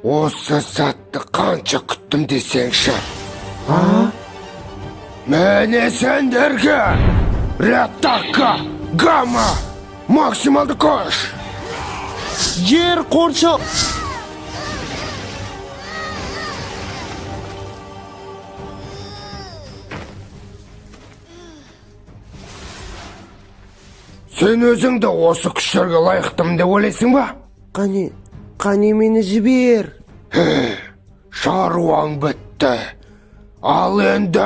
Осы сәтті қанша күттім десеңші. Міне сендерге ретакка, гамма, максималды күш. Жер қоршау. Сен өзіңді осы күштерге лайықтымын деп ойлайсың ба? Қане мені жібер. Шаруаң бітті. Ал енді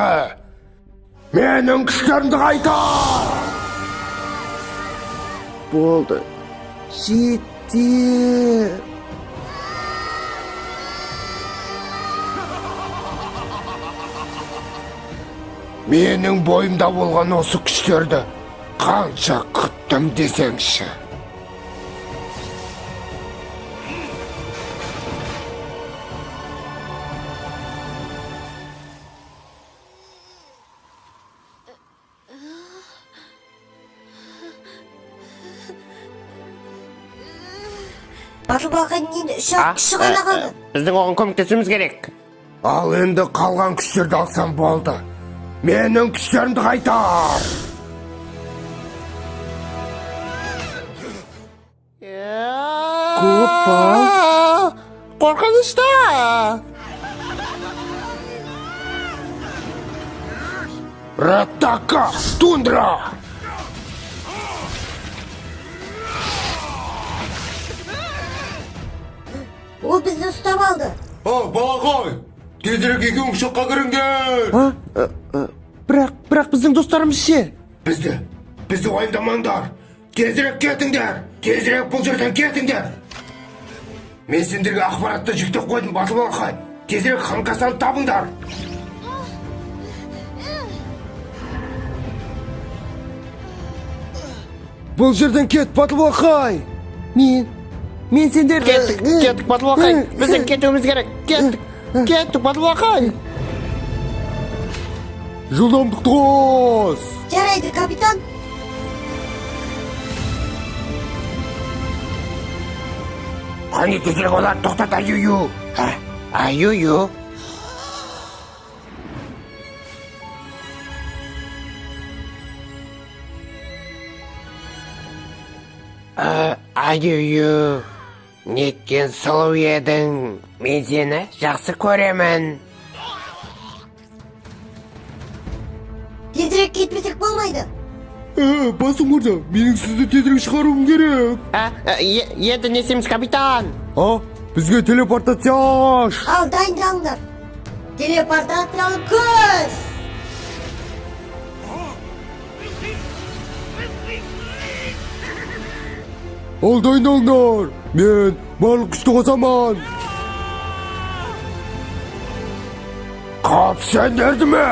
менің күштерімді қайта. Болды. Жетті. Менің бойымда болған осы күштерді қанша күттім десеңші. Батылбаққа енді үш ақ күші ғана қалды. Біздің оған көмектесуіміз керек. Ал енді қалған күштерді алсам болды. Менің күштерімді қайтар. Көпбал. Қорқынышты. Ретакка, тундра. Ол бізді ұстап алды. Балағай, тезірек екеуің шыққа кіріңдер. Бірақ біздің достарымыз ше? Бізді уайымдамаңдар. Тезірек кетіңдер. Тезірек бұл жерден кетіңдер. Мен сендерге ақпаратты жүктеп қойдым, Батылбақай. Тезірек Ханкасаны табыңдар. Бұл жерден кет, Батылбақай. Мен сендерді... Кеттік, Батылбақай. Біздің кетуіміз керек. Кеттік, Батылбақай. Жылдамдықты қос. Жарайды, капитан. Қане тезірек олар тоқтат Аюю. Аюю? Аюю, неткен сұлу едің. Мен сені жақсы көремін. Тезірек кетпесек болмайды. Басым мырза, менің сізді тезірек шығаруым керек. Енді несеміз, капитан? Бізге телепортация аш. Ал дайындалыңдар. Телепортациялы күш. Ал дайындалыңдар. Мен барлық күшті қосамын. Қап сендерді ме?